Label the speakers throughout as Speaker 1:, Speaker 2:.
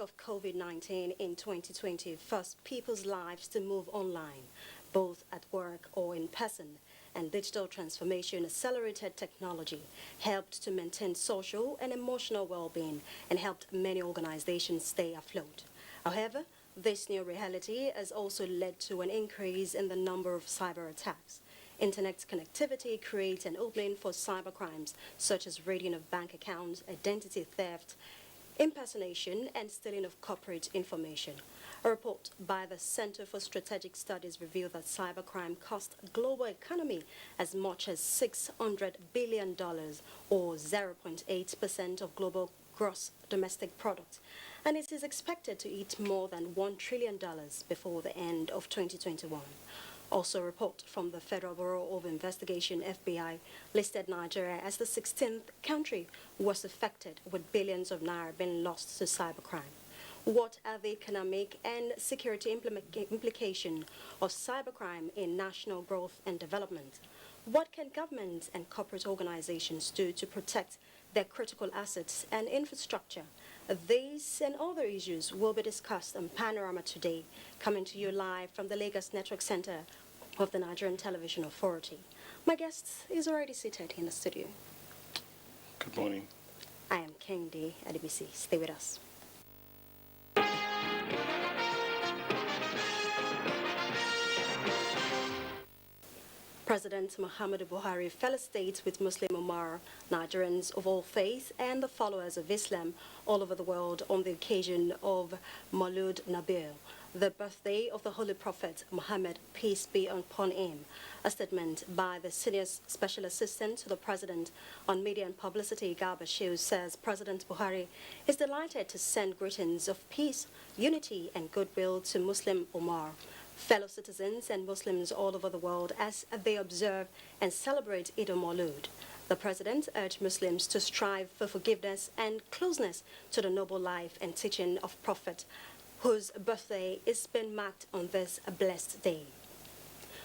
Speaker 1: of COVID-19 in 2020 forced people's lives to move online, both at work or in person, and digital transformation accelerated technology, helped to maintain social and emotional well-being, and helped many organizations stay afloat. However, this new reality has also led to an increase in the number of cyber attacks. Internet connectivity creates an opening for cybercrimes such as raiding of bank accounts, identity theft, impersonation, and stealing of corporate information. A report by the Center for Strategic Studies revealed that cybercrime cost the global economy as much as $600 billion, or 0.8% of global gross domestic product, and it is expected to hit more than $1 trillion before the end of 2021. Also, a report from the Federal Bureau of Investigation, FBI, listed Nigeria as the 16th country was affected, with billions of naira being lost to cybercrime. What are the economic and security implications of cybercrime in national growth and development? What can governments and corporate organizations do to protect their critical assets and infrastructure? These and other issues will be discussed on Panorama today, coming to you live from the Lagos Network Center of the Nigerian Television Authority. My guest is already seated in the studio.
Speaker 2: Good morning.
Speaker 1: I am King D at ABC. Stay with us. President Muhammadu Buhari felicitates with Muslim Ummah, Nigerians of all faiths, and the followers of Islam all over the world on the occasion of Maulud Nabi, the birthday of the Holy Prophet Muhammad, peace be upon him. A statement by the Senior Special Assistant to the President on Media and Publicity, Garba Shehu, says President Buhari is delighted to send greetings of peace, unity, and goodwill to Muslim Ummah, fellow citizens and Muslims all over the world as they observe and celebrate Eid al-Maulud. The President urged Muslims to strive for forgiveness and closeness to the noble life and teaching of Prophet, whose birthday is being marked on this blessed day.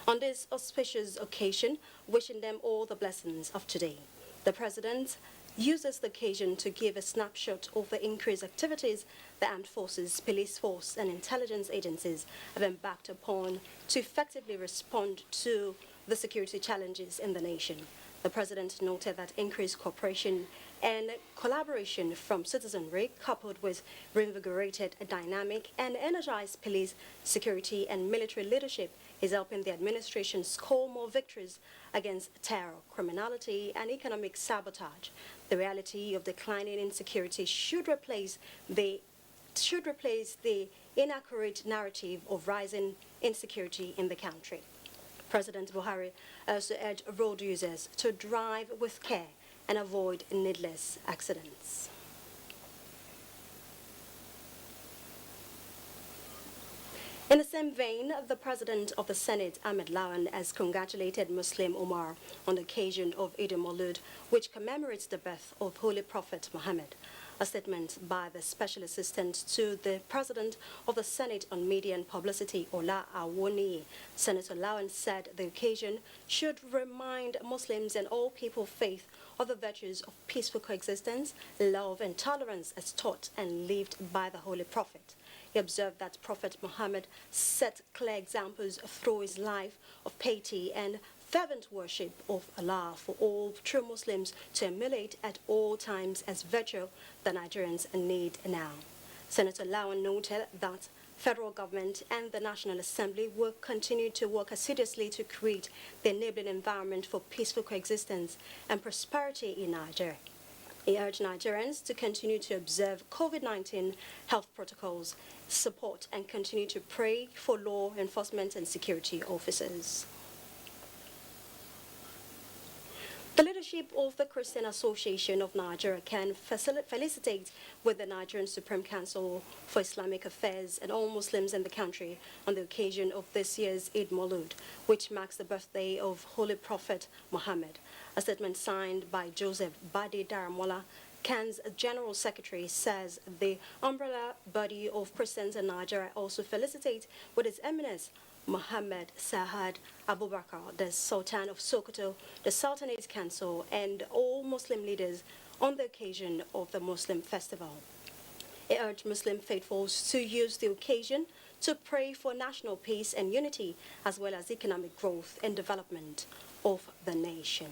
Speaker 1: On this auspicious occasion, wishing them all the blessings of today, the President uses the occasion to give a snapshot of the increased activities the armed forces, police force, and intelligence agencies have embarked upon to effectively respond to the security challenges in the nation. The President noted that increased cooperation and collaboration from citizenry, coupled with reinvigorated, dynamic, and energized police, security, and military leadership, is helping the administration score more victories against terror, criminality, and economic sabotage. The reality of declining insecurity should replace the inaccurate narrative of rising insecurity in the country. President Buhari also urged road users to drive with care and avoid needless accidents. In the same vein, the President of the Senate, Ahmed Lawan, has congratulated Muslim Ummah on the occasion of Eid al-Maulud, which commemorates the birth of Holy Prophet Muhammad. A statement by the Special Assistant to the President of the Senate on Media and Publicity, Ola Awoni, Senator Lawan, said the occasion should remind Muslims and all people of faith of the virtues of peaceful coexistence, love, and tolerance as taught and lived by the Holy Prophet. He observed that Prophet Muhammad set clear examples through his life of piety and fervent worship of Allah for all true Muslims to emulate at all times as virtue that Nigerians need now. Senator Lawan noted that federal government and the National Assembly will continue to work assiduously to create the enabling environment for peaceful coexistence and prosperity in Nigeria. He urged Nigerians to continue to observe COVID-19 health protocols, support and continue to pray for law enforcement and security officers. The leadership of the Christian Association of Nigeria can felicitate with the Nigerian Supreme Council for Islamic Affairs and all Muslims in the country on the occasion of this year's Eid Maulud, which marks the birthday of Holy Prophet Muhammad. A statement signed by Joseph Badi Daramola, CAN's General Secretary, says the umbrella body of Christians in Nigeria also felicitates with His Eminence Muhammad Sa'ad Abubakar, the Sultan of Sokoto, the Sultanate Council, and all Muslim leaders on the occasion of the Muslim festival. He urged Muslim faithfuls to use the occasion to pray for national peace and unity, as well as economic growth and development of the nation.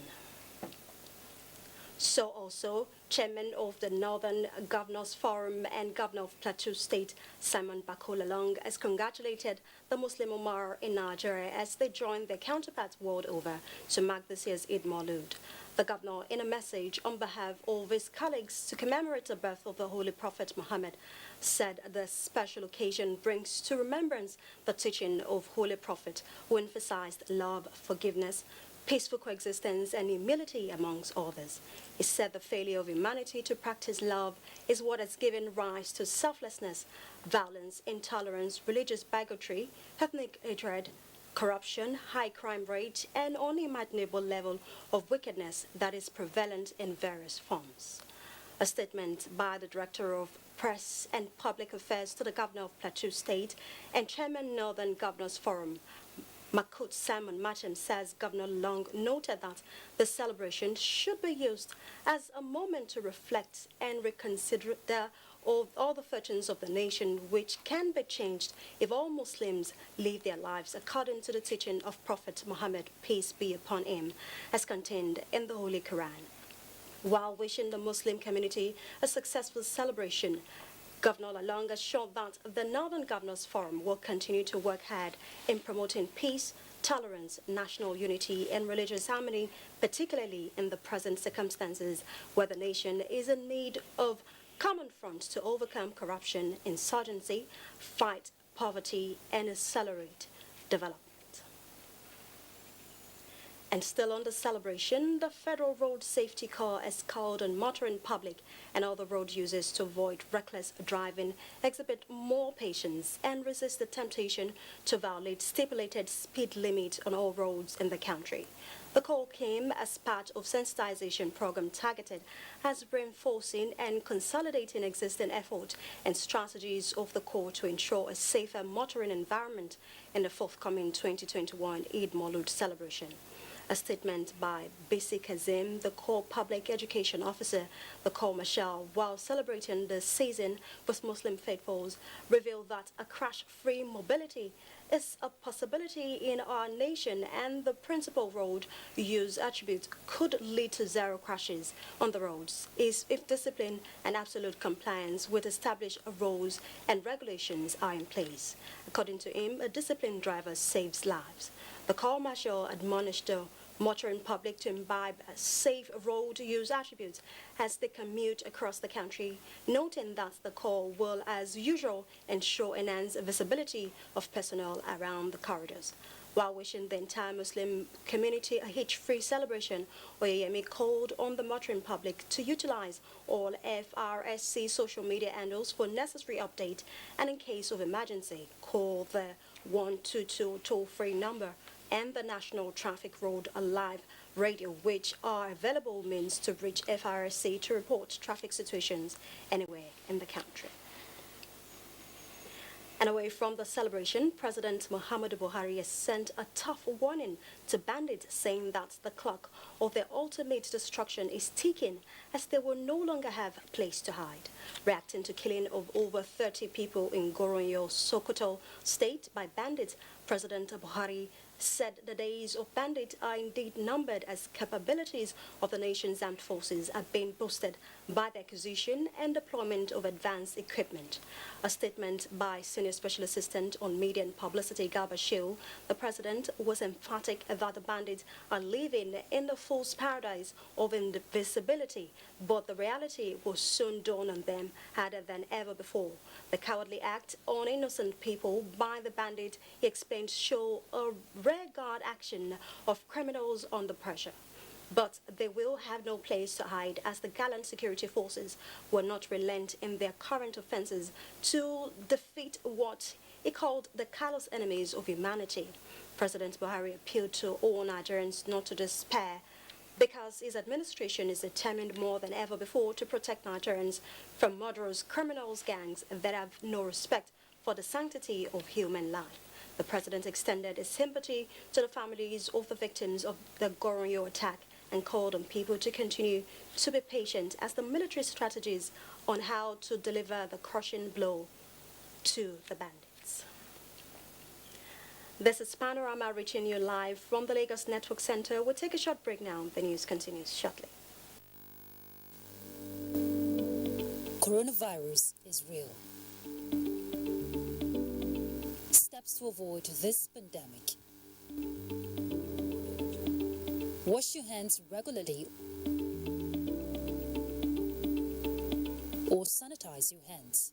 Speaker 1: So also, Chairman of the Northern Governors Forum and Governor of Plateau State, Simon Bakola Long, has congratulated the Muslim Ummah in Nigeria as they join their counterparts world over to mark this year's Eid Maulud. The governor, in a message on behalf of his colleagues to commemorate the birth of the Holy Prophet Muhammad, said the special occasion brings to remembrance the teaching of Holy Prophet, who emphasized love, forgiveness, peaceful coexistence, and humility amongst others. He said the failure of humanity to practice love is what has given rise to selflessness, violence, intolerance, religious bigotry, ethnic hatred, corruption, high crime rate, and unimaginable level of wickedness that is prevalent in various forms. A statement by the Director of Press and Public Affairs to the Governor of Plateau State and Chairman Northern Governors Forum, Makut Simon Machem, says Governor Long noted that the celebration should be used as a moment to reflect and reconsider all the fortunes of the nation, which can be changed if all Muslims live their lives according to the teaching of Prophet Muhammad, peace be upon him, as contained in the Holy Quran. While wishing the Muslim community a successful celebration, Governor Long assured that the Northern Governors Forum will continue to work hard in promoting peace, tolerance, national unity, and religious harmony, particularly in the present circumstances where the nation is in need of common fronts to overcome corruption, insurgency, fight poverty, and accelerate development. And still on the celebration, the Federal Road Safety Corps has called on motoring public and other road users to avoid reckless driving, exhibit more patience, and resist the temptation to violate stipulated speed limits on all roads in the country. The call came as part of sensitization program targeted at reinforcing and consolidating existing efforts and strategies of the Corps to ensure a safer motoring environment in the forthcoming 2021 Eid Maulud celebration. A statement by Bisi Kazim, the Corps Public Education Officer, the Corps Marshal, while celebrating the season with Muslim faithfuls, revealed that a crash-free mobility is a possibility in our nation, and the principal road use attribute could lead to zero crashes on the roads if discipline and absolute compliance with established rules and regulations are in place. According to him, a disciplined driver saves lives. The Corps Marshal admonished the motoring public to imbibe safe road use attributes as they commute across the country, noting that the Corps will, as usual, ensure enhanced visibility of personnel around the corridors. While wishing the entire Muslim community a hitch-free celebration, Oyeyemi called on the motoring public to utilize all FRSC social media handles for necessary update, and in case of emergency, call the 122 toll-free number and the National Traffic Road Alive radio, which are available means to reach FRSC to report traffic situations anywhere in the country. And away from the celebration, President Muhammadu Buhari has sent a tough warning to bandits, saying that the clock of their ultimate destruction is ticking as they will no longer have a place to hide. Reacting to killing of over 30 people in Goronyo, Sokoto State by bandits, President Buhari said the days of bandits are indeed numbered as capabilities of the nation's armed forces are being boosted by the acquisition and deployment of advanced equipment. A statement by Senior Special Assistant on Media and Publicity, Garba Shehu, the president was emphatic that the bandits are living in the false paradise of invisibility, but the reality will soon dawn on them harder than ever before. The cowardly act on innocent people by the bandit, he explained, show a rare guard action of criminals under pressure. But they will have no place to hide, as the gallant security forces will not relent in their current offenses to defeat what he called the callous enemies of humanity. President Buhari appealed to all Nigerians not to despair, because his administration is determined more than ever before to protect Nigerians from murderous criminals gangs that have no respect for the sanctity of human life. The president extended his sympathy to the families of the victims of the Goronyo attack and called on people to continue to be patient as the military strategies on how to deliver the crushing blow to the bandits. This is Panorama reaching you live from the Lagos Network Center. We'll take a short break now. The news continues shortly.
Speaker 3: Coronavirus is real. Steps to avoid this pandemic. Wash your hands regularly or sanitize your hands.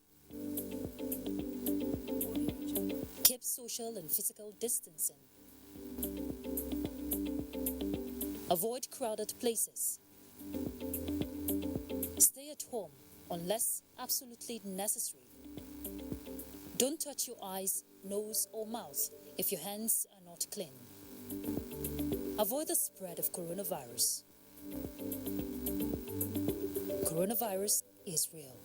Speaker 3: Keep social and physical distancing. Avoid crowded places. Stay at home unless absolutely necessary. Don't touch your eyes, nose or mouth if your hands are not clean. Avoid the spread of coronavirus. Coronavirus is real.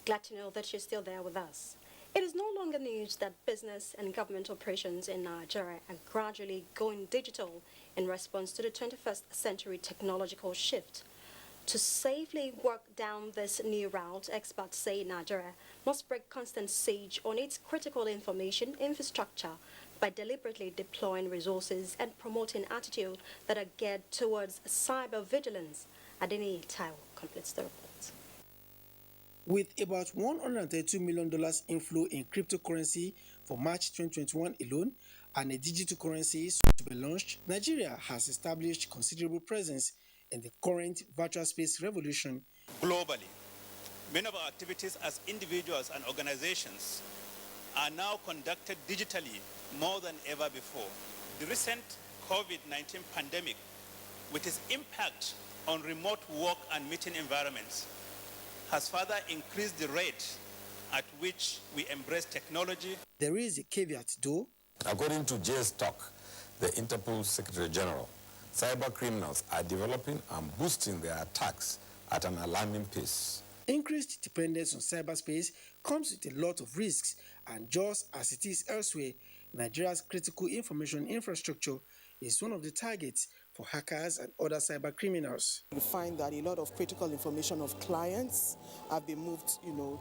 Speaker 1: Glad to know that you're still there with us. It is no longer news that business and government operations in Nigeria are gradually going digital in response to the 21st century technological shift. To safely work down this new route, experts say Nigeria must break constant siege on its critical information infrastructure by deliberately deploying resources and promoting attitudes that are geared towards cyber vigilance. ADEHERE completes the report.
Speaker 4: With about $132 million inflow in cryptocurrency for March 2021 alone and a digital currency soon to be launched, Nigeria has established considerable presence in the current virtual space revolution.
Speaker 5: Globally, many of our activities as individuals and organizations are now conducted digitally more than ever before. The recent COVID-19 pandemic, with its impact on remote work and meeting environments, has further increased the rate at which we embrace technology.
Speaker 4: There is a caveat though.
Speaker 6: According to JS Talk, the Interpol Secretary General, cyber criminals are developing and boosting their attacks at an alarming pace.
Speaker 4: Increased dependence on cyberspace comes with a lot of risks, and just as it is elsewhere, Nigeria's critical information infrastructure is one of the targets for hackers and other cyber criminals.
Speaker 7: We find that a lot of critical information of clients have been moved,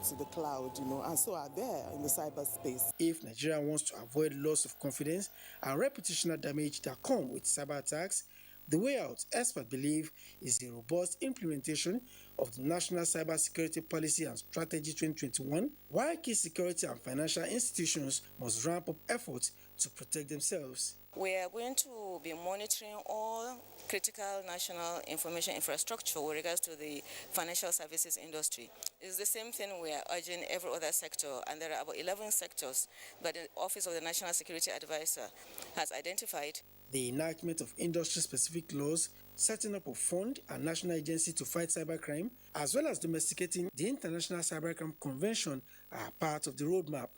Speaker 7: to the cloud, and so are there in the cyberspace.
Speaker 4: If Nigeria wants to avoid loss of confidence and reputational damage that come with cyber attacks, the way out, experts believe, is a robust implementation of the National Cybersecurity Policy and Strategy 2021, while key security and financial institutions must ramp up efforts to protect themselves.
Speaker 8: We are going to be monitoring all critical national information infrastructure with regards to the financial services industry. It's the same thing we are urging every other sector, and there are about 11 sectors that the Office of the National Security Advisor has identified.
Speaker 4: The enactment of industry-specific laws, setting up a fund and national agency to fight cybercrime, as well as domesticating the International Cybercrime Convention are part of the roadmap.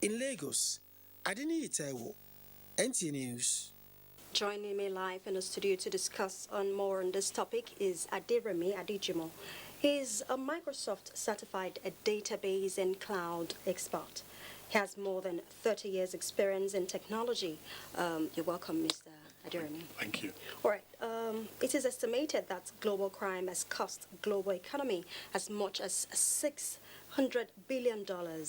Speaker 4: In Lagos, ADEHERE, NTA News.
Speaker 1: Joining me live in the studio to discuss more on this topic is Aderemi Adijimo. He's a Microsoft certified database and cloud expert. He has more than 30 years experience in technology. You're welcome, Mr. Aderemi.
Speaker 2: Thank you.
Speaker 1: All right. It is estimated that global crime has cost global economy as much as $600 billion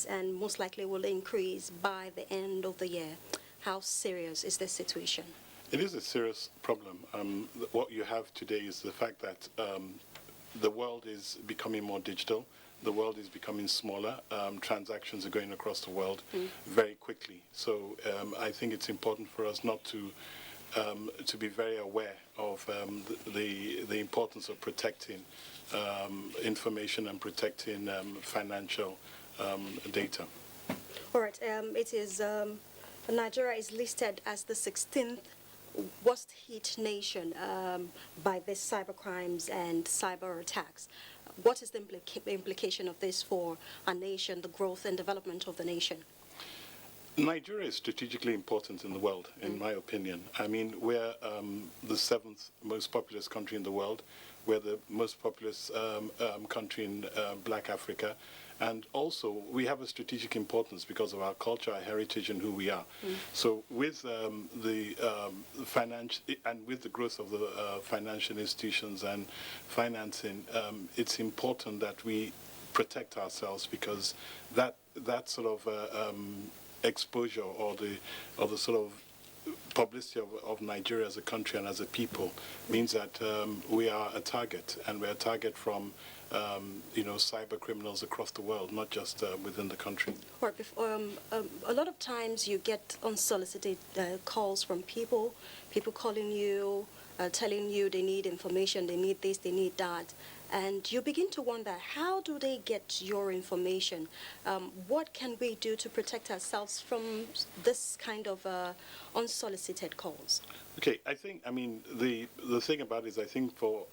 Speaker 1: and most likely will increase by the end of the year. How serious is this situation?
Speaker 2: It is a serious problem. What you have today is the fact that the world is becoming more digital. The world is becoming smaller. Transactions are going across the world very quickly. So I think it's important for us not to be very aware of the importance of protecting information and protecting financial data.
Speaker 1: All right. It is Nigeria is listed as the 16th worst hit nation by these cyber crimes and cyber attacks. What is the implication of this for our nation, the growth and development of the nation?
Speaker 2: Nigeria is strategically important in the world, in my opinion. I mean, we're the 7th most populous country in the world. We're the most populous country in Black Africa. And also, we have a strategic importance because of our culture, our heritage, and who we are. So with the finance and with the growth of the financial institutions and financing, it's important that we protect ourselves, because that sort of exposure or the sort of publicity of Nigeria as a country and as a people means that we are a target, and we're a target from cyber criminals across the world, not just within the country.
Speaker 1: Right. A lot of times you get unsolicited calls from people calling you, telling you they need information, they need this, they need that. And you begin to wonder, how do they get your information? What can we do to protect ourselves from this kind of unsolicited calls?
Speaker 2: Okay, the thing about it is, I think for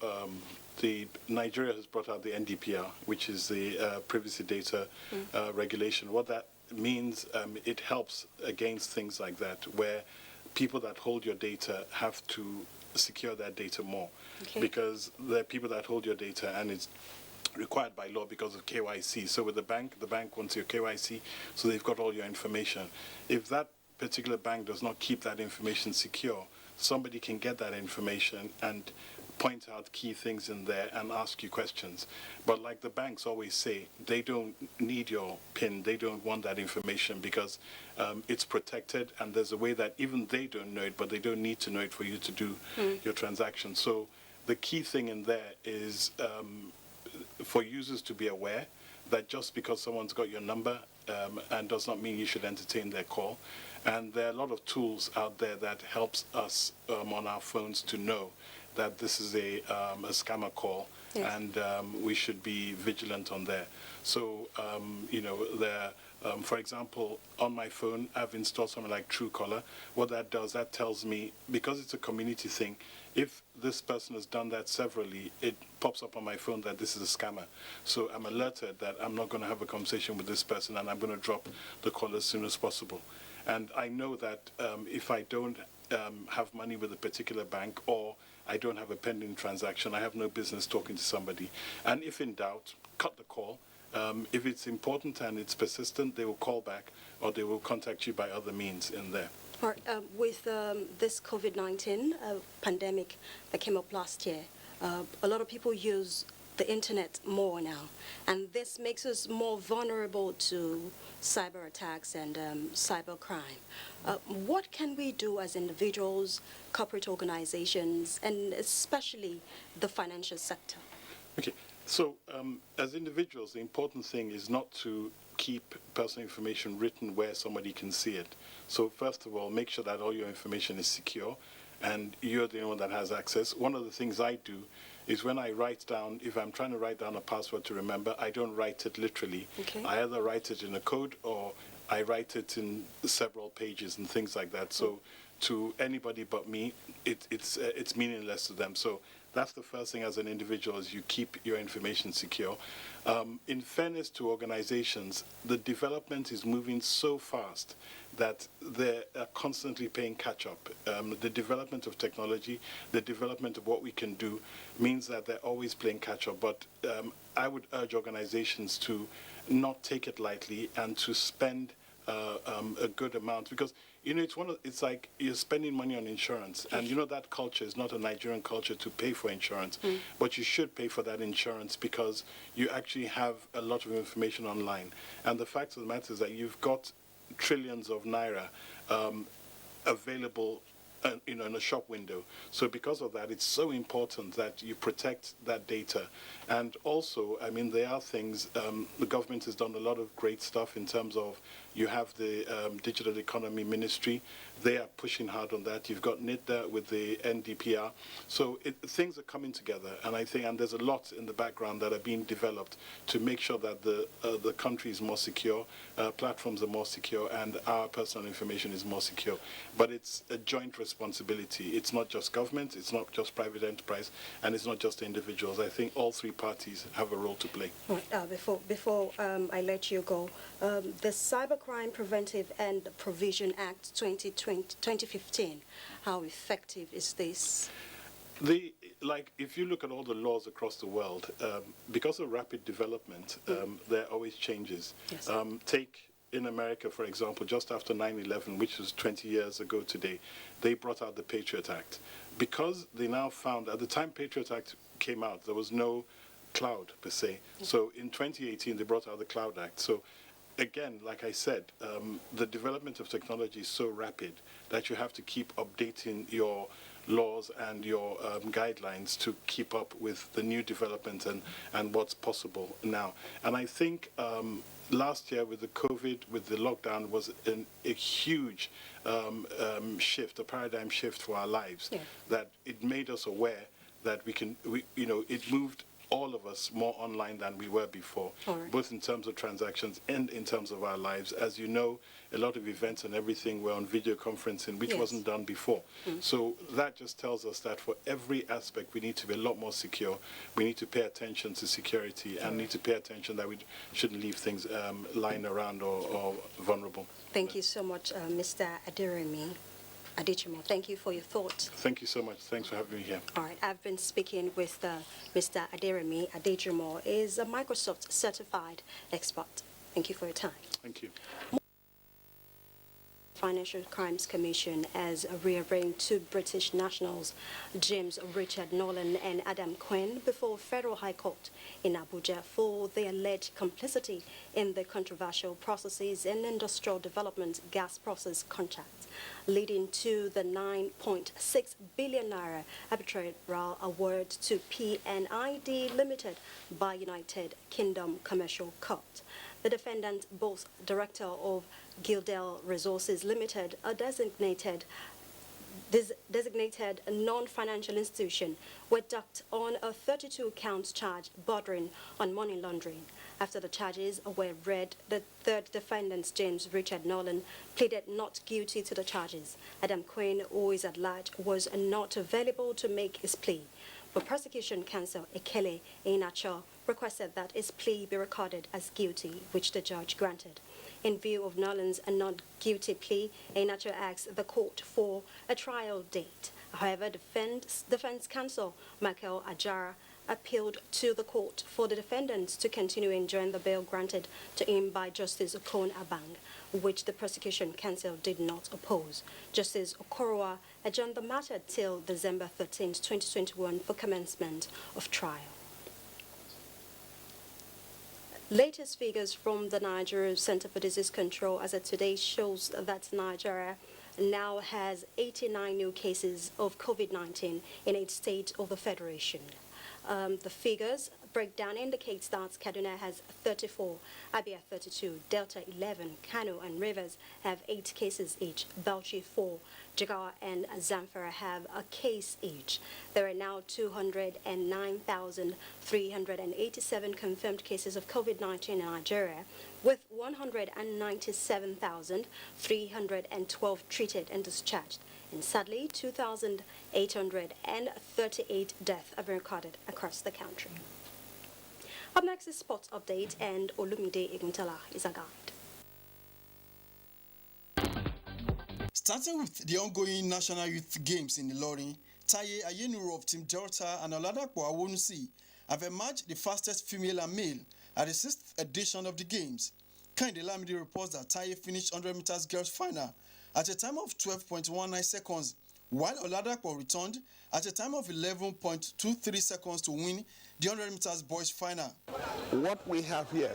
Speaker 2: Nigeria has brought out the NDPR, which is the privacy data regulation. What that means, it helps against things like that, where people that hold your data have to secure that data more. Okay. Because there are people that hold your data, and it's required by law because of KYC. So with the bank wants your KYC, so they've got all your information. If that particular bank does not keep that information secure, somebody can get that information and point out key things in there and ask you questions. But like the banks always say, they don't need your PIN, they don't want that information, because it's protected, and there's a way that even they don't know it, but they don't need to know it for you to do your transaction. So the key thing in there is for users to be aware that just because someone's got your number and does not mean you should entertain their call. And there are a lot of tools out there that helps us on our phones to know that this is a scammer call, yes, and we should be vigilant on there. So, for example, on my phone, I've installed something like Truecaller. What that does, that tells me, because it's a community thing, if this person has done that severally, it pops up on my phone that this is a scammer. So I'm alerted that I'm not going to have a conversation with this person, and I'm going to drop the call as soon as possible. And I know that if I don't have money with a particular bank, or I don't have a pending transaction, I have no business talking to somebody. And if in doubt, cut the call. If it's important and it's persistent, they will call back, or they will contact you by other means in there.
Speaker 1: With this COVID-19 pandemic that came up last year, a lot of people use the internet more now, and this makes us more vulnerable to cyber attacks and cyber crime. What can we do as individuals, corporate organizations, and especially the financial sector?
Speaker 2: Okay, so as individuals, the important thing is not to keep personal information written where somebody can see it. So first of all, make sure that all your information is secure and you're the only one that has access. One of the things I do is when I write down, if I'm trying to write down a password to remember, I don't write it literally. Okay. I either write it in a code, or I write it in several pages and things like that. So to anybody but me, it's meaningless to them. So that's the first thing as an individual, is you keep your information secure. In fairness to organizations, the development is moving so fast that they're constantly playing catch-up. The development of technology, the development of what we can do means that they're always playing catch-up. But I would urge organizations to not take it lightly and to spend a good amount, because it's like you're spending money on insurance, and that culture is not a Nigerian culture to pay for insurance, but you should pay for that insurance because you actually have a lot of information online. And the fact of the matter is that you've got trillions of naira available in a shop window. So because of that, it's so important that you protect that data. And also, there are things, the government has done a lot of great stuff in terms of, you have the Digital Economy Ministry. They are pushing hard on that. You've got NIDA with the NDPR. So things are coming together, and and there's a lot in the background that are being developed to make sure that the country is more secure, platforms are more secure, and our personal information is more secure. But it's a joint responsibility. It's not just government, it's not just private enterprise, and it's not just individuals. I think all three parties have a role to play.
Speaker 1: Before I let you go, the Cybercrime Preventive and Provision Act 2015, how effective is this?
Speaker 2: like, if you look at all the laws across the world, because of rapid development, there are always changes.
Speaker 1: Yes.
Speaker 2: Take in America, for example, just after 9/11, which was 20 years ago today, they brought out the Patriot Act. Because they now found, at the time Patriot Act came out, there was no cloud per se. So in 2018, they brought out the Cloud Act. So again, like I said, the development of technology is so rapid that you have to keep updating your laws and your guidelines to keep up with the new development and what's possible now. And I think last year with the COVID, with the lockdown, was a huge shift, a paradigm shift for our lives, that it made us aware that it moved all of us more online than we were before, both in terms of transactions and in terms of our lives. As you know, a lot of events and everything were on video conferencing, which wasn't done before. So that just tells us that for every aspect, we need to be a lot more secure. We need to pay attention to security and need to pay attention that we shouldn't leave things lying around or vulnerable.
Speaker 1: Thank you so much, Mr. Aderemi. Adechimo, thank you for your thoughts.
Speaker 2: Thank you so much. Thanks for having me here.
Speaker 1: All right, I've been speaking with Mr. Aderemi Adechimo. Is a Microsoft certified expert. Thank you for your time.
Speaker 2: Thank you.
Speaker 1: Financial Crimes Commission has rearranged two British nationals, James Richard Nolan and Adam Quinn, before Federal High Court in Abuja for their alleged complicity in the controversial processes and industrial development gas process contracts, leading to the 9.6 billion naira arbitral award to PNID Limited by United Kingdom Commercial Court. The defendant, both director of Gildell Resources Limited, a designated non-financial institution, were docked on a 32-count charge bordering on money laundering. After the charges were read, the third defendant, James Richard Nolan, pleaded not guilty to the charges. Adam Quinn, who is at large, was not available to make his plea. But prosecution counsel Ekele Einacho requested that his plea be recorded as guilty, which the judge granted. In view of Nolan's not guilty plea, Einacho asked the court for a trial date. However, defense counsel Michael Ajara appealed to the court for the defendants to continue enjoying the bail granted to him by Justice Okon Abang, which the prosecution counsel did not oppose. Justice Okorowa adjourned the matter till December 13, 2021 for commencement of trial. Latest figures from the Nigeria Center for Disease Control as of today shows that Nigeria now has 89 new cases of COVID-19 in 8 states of the Federation. The figures breakdown indicates that Kaduna has 34, Abia 32, Delta 11, Kano and Rivers have 8 cases each, Bauchi 4, Jigawa and Zamfara have a case each. There are now 209,387 confirmed cases of COVID-19 in Nigeria, with 197,312 treated and discharged. And sadly, 2,838 deaths have been recorded across the country. Up next is Sports Update, and Olumide Iguntala is our guide.
Speaker 9: Starting with the ongoing National Youth Games in Ilorin, Taye Ayenuru of Team Delta and Oladapo Awonusi have emerged the fastest female and male at the 6th edition of the Games. Kehinde Lamide reports that Taye finished 100 meters girls final at a time of 12.19 seconds, while Oladapo returned at a time of 11.23 seconds to win the 100 meters boys final.
Speaker 10: What we have here,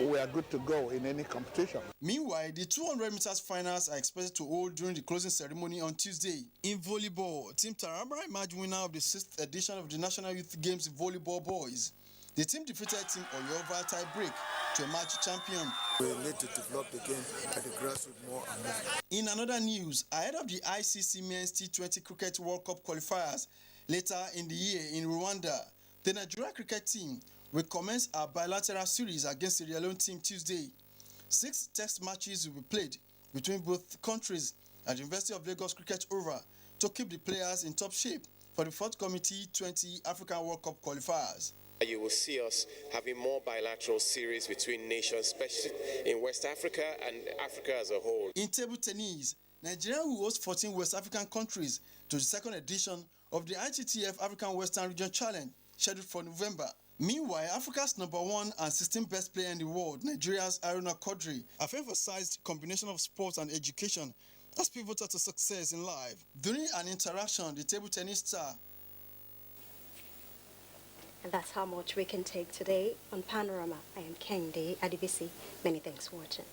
Speaker 10: we are good to go in any competition.
Speaker 9: Meanwhile, the 200 meters finals are expected to hold during the closing ceremony on Tuesday. In volleyball, Team Taraba emerged winner of the 6th edition of the National Youth Games Volleyball Boys. The team defeated Team Oyo via tie break to emerge champion.
Speaker 11: We need to develop the game at the grassroots more and more.
Speaker 9: In another news, ahead of the ICC Men's T20 Cricket World Cup qualifiers later in the year in Rwanda, the Nigeria cricket team will commence a bilateral series against the Sierra Leone team Tuesday. 6 test matches will be played between both countries at the University of Lagos Cricket Oval to keep the players in top shape for the forthcoming T20 African World Cup qualifiers.
Speaker 12: You will see us having more bilateral series between nations, especially in West Africa and Africa as a whole.
Speaker 9: In table tennis, Nigeria will host 14 West African countries to the 2nd edition of the ITTF African Western Region Challenge scheduled for November. Meanwhile, Africa's #1 and 16th best player in the world, Nigeria's Aruna Quadri, have emphasized combination of sports and education as pivotal to success in life. During an interaction, the table tennis star.
Speaker 1: And that's how much we can take today on Panorama. I am Kendi Adibisi. Many thanks for watching.